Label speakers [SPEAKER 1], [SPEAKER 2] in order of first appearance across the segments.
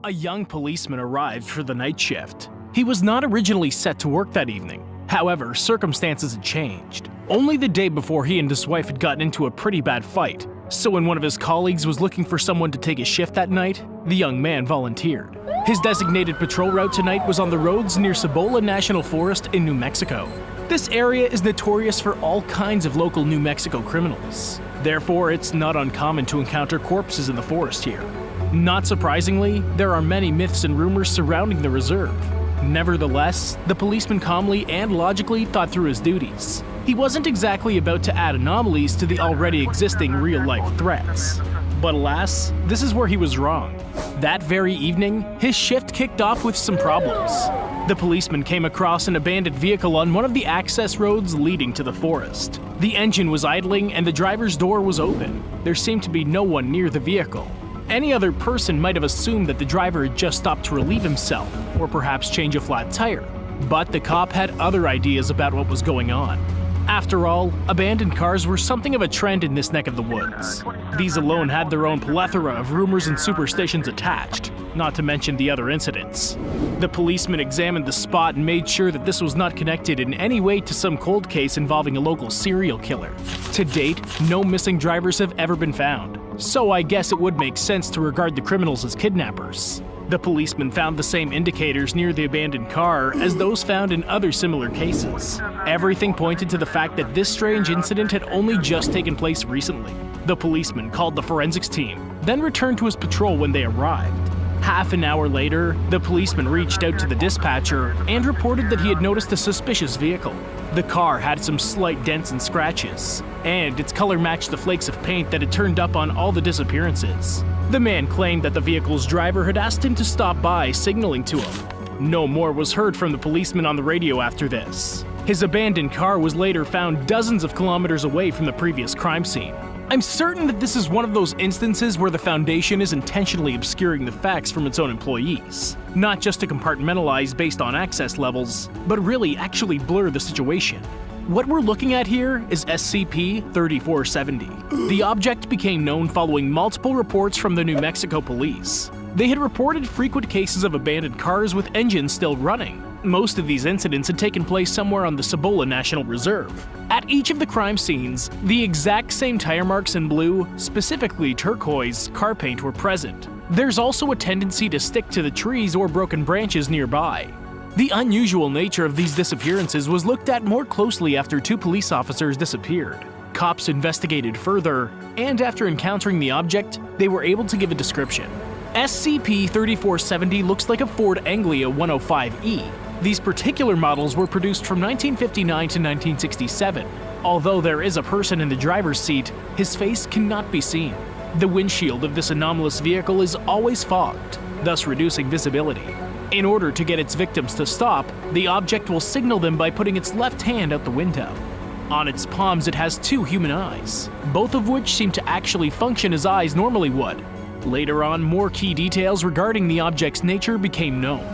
[SPEAKER 1] A young policeman arrived for the night shift. He was not originally set to work that evening. However, circumstances had changed. Only the day before, he and his wife had gotten into a pretty bad fight. So when one of his colleagues was looking for someone to take his shift that night, the young man volunteered. His designated patrol route tonight was on the roads near Cibola National Forest in New Mexico. This area is notorious for all kinds of local New Mexico criminals. Therefore, it's not uncommon to encounter corpses in the forest here. Not surprisingly, there are many myths and rumors surrounding the reserve. Nevertheless, the policeman calmly and logically thought through his duties. He wasn't exactly about to add anomalies to the already existing real-life threats. But alas, this is where he was wrong. That very evening, his shift kicked off with some problems. The policeman came across an abandoned vehicle on one of the access roads leading to the forest. The engine was idling and the driver's door was open. There seemed to be no one near the vehicle. Any other person might have assumed that the driver had just stopped to relieve himself, or perhaps change a flat tire. But the cop had other ideas about what was going on. After all, abandoned cars were something of a trend in this neck of the woods. These alone had their own plethora of rumors and superstitions attached, not to mention the other incidents. The policeman examined the spot and made sure that this was not connected in any way to some cold case involving a local serial killer. To date, no missing drivers have ever been found, so I guess it would make sense to regard the criminals as kidnappers. The policeman found the same indicators near the abandoned car as those found in other similar cases. Everything pointed to the fact that this strange incident had only just taken place recently. The policeman called the forensics team, then returned to his patrol when they arrived. Half an hour later, the policeman reached out to the dispatcher and reported that he had noticed a suspicious vehicle. The car had some slight dents and scratches, and its color matched the flakes of paint that had turned up on all the disappearances. The man claimed that the vehicle's driver had asked him to stop by, signaling to him. No more was heard from the policeman on the radio after this. His abandoned car was later found dozens of kilometers away from the previous crime scene. I'm certain that this is one of those instances where the Foundation is intentionally obscuring the facts from its own employees, not just to compartmentalize based on access levels, but really actually blur the situation. What we're looking at here is SCP-3470. The object became known following multiple reports from the New Mexico police. They had reported frequent cases of abandoned cars with engines still running. Most of these incidents had taken place somewhere on the Cibola National Reserve. At each of the crime scenes, the exact same tire marks in blue, specifically turquoise, car paint were present. There's also a tendency to stick to the trees or broken branches nearby. The unusual nature of these disappearances was looked at more closely after 2 police officers disappeared. Cops investigated further, and after encountering the object, they were able to give a description. SCP-3470 looks like a Ford Anglia 105E. These particular models were produced from 1959 to 1967. Although there is a person in the driver's seat, his face cannot be seen. The windshield of this anomalous vehicle is always fogged, thus reducing visibility. In order to get its victims to stop, the object will signal them by putting its left hand out the window. On its palms it has 2 human eyes, both of which seem to actually function as eyes normally would. Later on, more key details regarding the object's nature became known.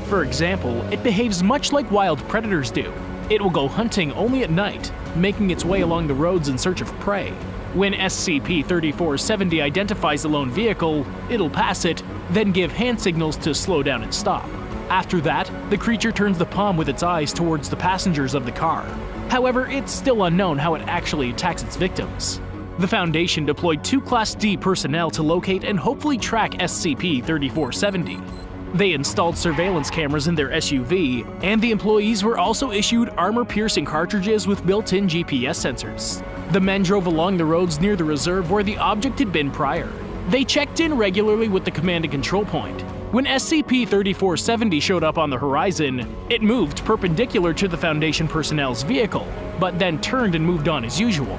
[SPEAKER 1] For example, it behaves much like wild predators do. It will go hunting only at night, making its way along the roads in search of prey. When SCP-3470 identifies a lone vehicle, it'll pass it, then give hand signals to slow down and stop. After that, the creature turns the palm with its eyes towards the passengers of the car. However, it's still unknown how it actually attacks its victims. The Foundation deployed 2 Class D personnel to locate and hopefully track SCP-3470. They installed surveillance cameras in their SUV, and the employees were also issued armor-piercing cartridges with built-in GPS sensors. The men drove along the roads near the reserve where the object had been prior. They checked in regularly with the command and control point. When SCP-3470 showed up on the horizon, it moved perpendicular to the Foundation personnel's vehicle, but then turned and moved on as usual.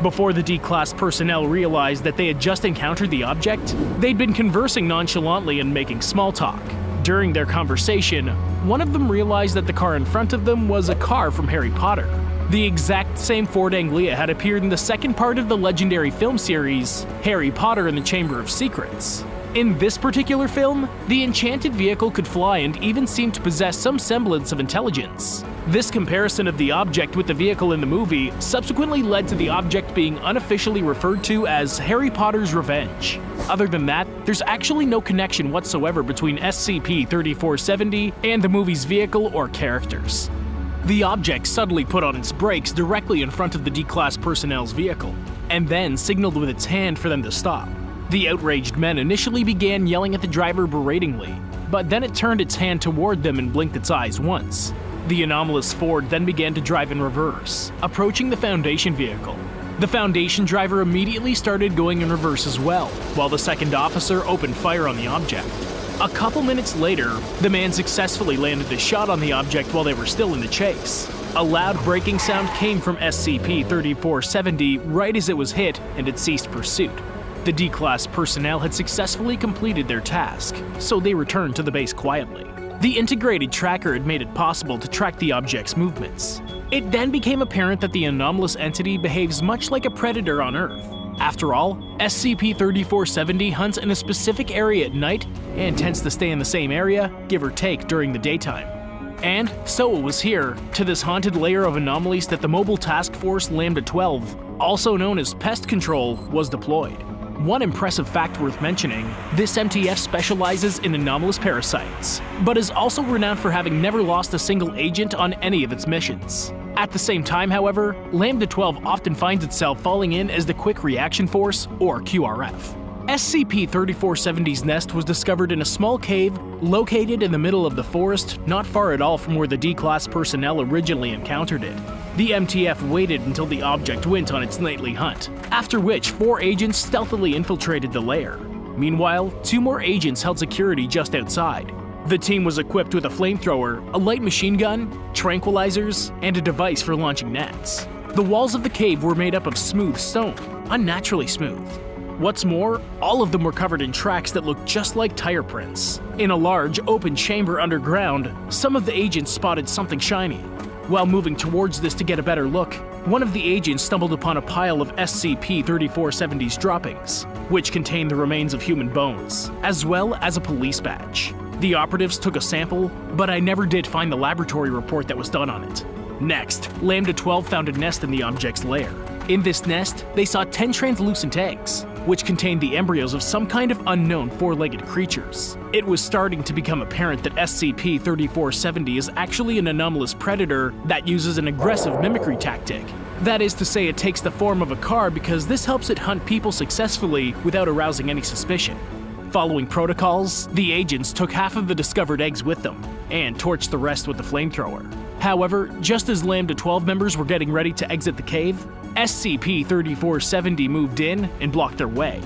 [SPEAKER 1] Before the D-Class personnel realized that they had just encountered the object, they'd been conversing nonchalantly and making small talk. During their conversation, one of them realized that the car in front of them was a car from Harry Potter. The exact same Ford Anglia had appeared in the second part of the legendary film series, Harry Potter and the Chamber of Secrets. In this particular film, the enchanted vehicle could fly and even seemed to possess some semblance of intelligence. This comparison of the object with the vehicle in the movie subsequently led to the object being unofficially referred to as Harry Potter's Revenge. Other than that, there's actually no connection whatsoever between SCP-3470 and the movie's vehicle or characters. The object suddenly put on its brakes directly in front of the D-Class personnel's vehicle, and then signaled with its hand for them to stop. The outraged men initially began yelling at the driver beratingly, but then it turned its hand toward them and blinked its eyes once. The anomalous Ford then began to drive in reverse, approaching the Foundation vehicle. The Foundation driver immediately started going in reverse as well, while the second officer opened fire on the object. A couple minutes later, the man successfully landed a shot on the object while they were still in the chase. A loud braking sound came from SCP-3470 right as it was hit and it ceased pursuit. The D-Class personnel had successfully completed their task, so they returned to the base quietly. The integrated tracker had made it possible to track the object's movements. It then became apparent that the anomalous entity behaves much like a predator on Earth. After all, SCP-3470 hunts in a specific area at night and tends to stay in the same area, give or take, during the daytime. And so it was here, to this haunted layer of anomalies, that the Mobile Task Force Lambda-12, also known as Pest Control, was deployed. One impressive fact worth mentioning, this MTF specializes in anomalous parasites, but is also renowned for having never lost a single agent on any of its missions. At the same time, however, Lambda-12 often finds itself falling in as the Quick Reaction Force, or QRF. SCP-3470's nest was discovered in a small cave located in the middle of the forest, not far at all from where the D-Class personnel originally encountered it. The MTF waited until the object went on its nightly hunt, after which 4 agents stealthily infiltrated the lair. Meanwhile, 2 more agents held security just outside. The team was equipped with a flamethrower, a light machine gun, tranquilizers, and a device for launching nets. The walls of the cave were made up of smooth stone, unnaturally smooth. What's more, all of them were covered in tracks that looked just like tire prints. In a large, open chamber underground, some of the agents spotted something shiny. While moving towards this to get a better look, one of the agents stumbled upon a pile of SCP-3470's droppings, which contained the remains of human bones, as well as a police badge. The operatives took a sample, but I never did find the laboratory report that was done on it. Next, Lambda-12 found a nest in the object's lair. In this nest, they saw 10 translucent eggs, which contained the embryos of some kind of unknown 4-legged creatures. It was starting to become apparent that SCP-3470 is actually an anomalous predator that uses an aggressive mimicry tactic. That is to say, it takes the form of a car because this helps it hunt people successfully without arousing any suspicion. Following protocols, the agents took half of the discovered eggs with them and torched the rest with the flamethrower. However, just as Lambda-12 members were getting ready to exit the cave, SCP-3470 moved in and blocked their way.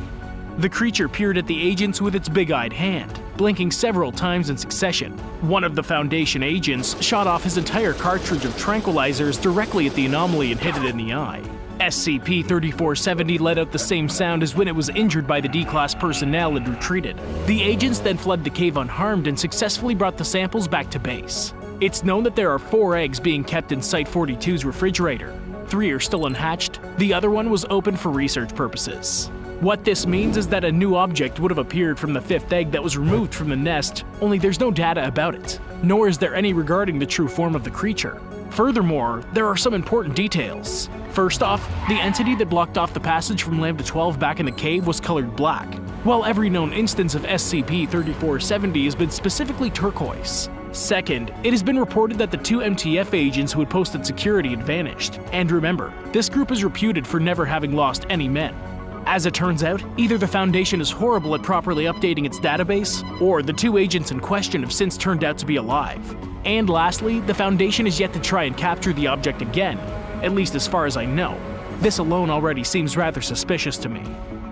[SPEAKER 1] The creature peered at the agents with its big-eyed hand, blinking several times in succession. One of the Foundation agents shot off his entire cartridge of tranquilizers directly at the anomaly and hit it in the eye. SCP-3470 let out the same sound as when it was injured by the D-Class personnel and retreated. The agents then fled the cave unharmed and successfully brought the samples back to base. It's known that there are 4 eggs being kept in Site-42's refrigerator. 3 are still unhatched, the other one was open for research purposes. What this means is that a new object would have appeared from the 5th egg that was removed from the nest, only there's no data about it, nor is there any regarding the true form of the creature. Furthermore, there are some important details. First off, the entity that blocked off the passage from Lambda-12 back in the cave was colored black, while every known instance of SCP-3470 has been specifically turquoise. Second, it has been reported that the 2 MTF agents who had posted security had vanished. And remember, this group is reputed for never having lost any men. As it turns out, either the Foundation is horrible at properly updating its database, or the 2 agents in question have since turned out to be alive. And lastly, the Foundation is yet to try and capture the object again, at least as far as I know. This alone already seems rather suspicious to me.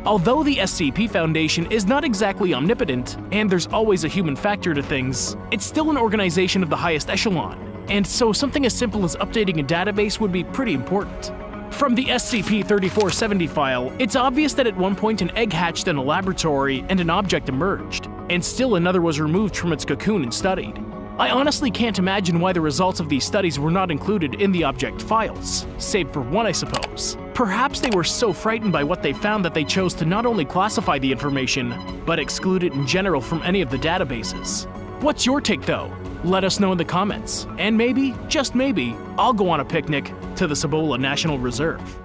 [SPEAKER 1] Although the SCP Foundation is not exactly omnipotent, and there's always a human factor to things, it's still an organization of the highest echelon, and so something as simple as updating a database would be pretty important. From the SCP-3470 file, it's obvious that at one point an egg hatched in a laboratory and an object emerged, and still another was removed from its cocoon and studied. I honestly can't imagine why the results of these studies were not included in the object files, save for one, I suppose. Perhaps they were so frightened by what they found that they chose to not only classify the information, but exclude it in general from any of the databases. What's your take though? Let us know in the comments, and maybe, just maybe, I'll go on a picnic to the Cibola National Reserve.